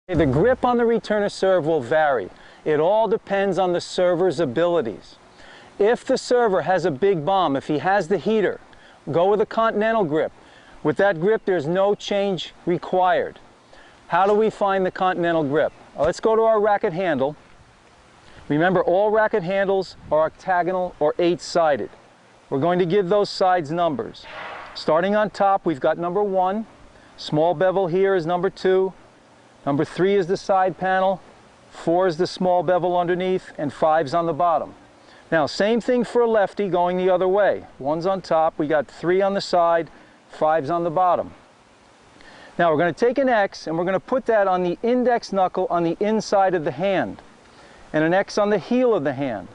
The grip on the returner serve will vary. It all depends on the server's abilities. If the server has a big bomb, if he has the heater, go with a Continental grip. With that grip, there's no change required. How do we find the Continental grip? Let's go to our racket handle. Remember, all racket handles are octagonal or 8-sided. We're going to give those sides numbers. Starting on top, we've got number 1. Small bevel here is number 2. Number 3 is the side panel. 4 is the small bevel underneath, and 5's on the bottom. Now, same thing for a lefty going the other way. 1's on top, we got 3 on the side, 5's on the bottom. Now we're going to take an X and we're going to put that on the index knuckle on the inside of the hand, and an X on the heel of the hand.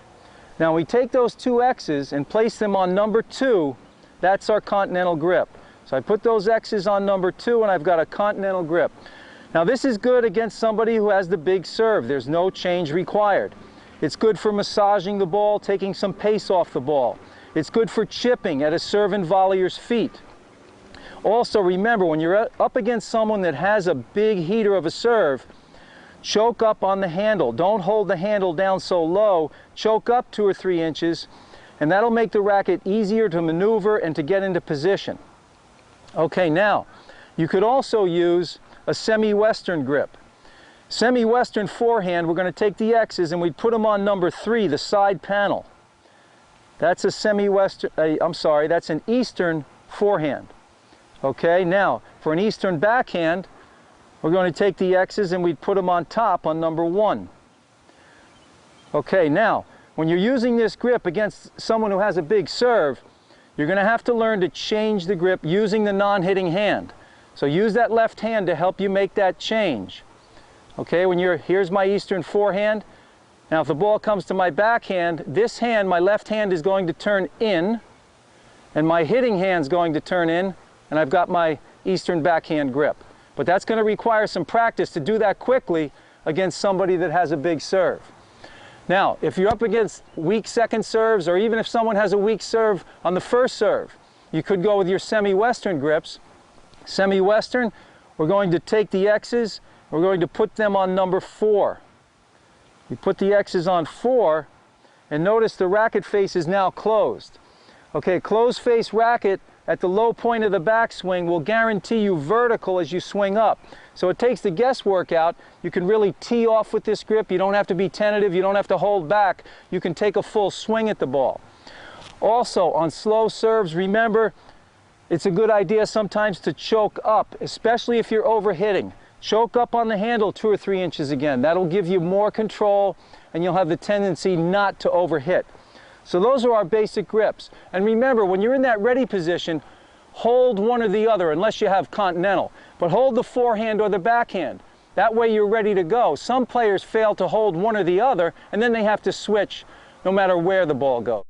Now we take those two X's and place them on number 2. That's our Continental grip. So I put those X's on number 2 and I've got a Continental grip. Now this is good against somebody who has the big serve. There's no change required. It's good for massaging the ball, taking some pace off the ball. It's good for chipping at a serve and volleyer's feet. Also remember, when you're up against someone that has a big heater of a serve, choke up on the handle. Don't hold the handle down so low. Choke up 2 or 3 inches, and that'll make the racket easier to maneuver and to get into position. Okay, now you could also use a semi-western grip. Semi-western forehand, we're going to take the X's and we'd put them on number 3, the side panel. That's a semi-western, that's an Eastern forehand. Okay, now for an Eastern backhand, we're going to take the X's and we'd put them on top on number 1. Okay, now when you're using this grip against someone who has a big serve, you're going to have to learn to change the grip using the non-hitting hand. So use that left hand to help you make that change. Okay, here's my Eastern forehand. Now if the ball comes to my backhand, this hand, my left hand, is going to turn in, and my hitting hand's going to turn in, and I've got my Eastern backhand grip. But that's going to require some practice to do that quickly against somebody that has a big serve. Now, if you're up against weak second serves, or even if someone has a weak serve on the first serve, you could go with your semi-western grips. Semi-western, we're going to take the X's, we're going to put them on number 4. We put the X's on 4, and notice the racket face is now closed. Okay, closed face racket at the low point of the backswing will guarantee you vertical as you swing up. So it takes the guesswork out. You can really tee off with this grip. You don't have to be tentative. You don't have to hold back. You can take a full swing at the ball. Also, on slow serves, remember, it's a good idea sometimes to choke up, especially if you're overhitting. Choke up on the handle 2 or 3 inches again. That'll give you more control, and you'll have the tendency not to overhit. So those are our basic grips. And remember, when you're in that ready position, hold one or the other, unless you have Continental. But hold the forehand or the backhand. That way you're ready to go. Some players fail to hold one or the other, and then they have to switch no matter where the ball goes.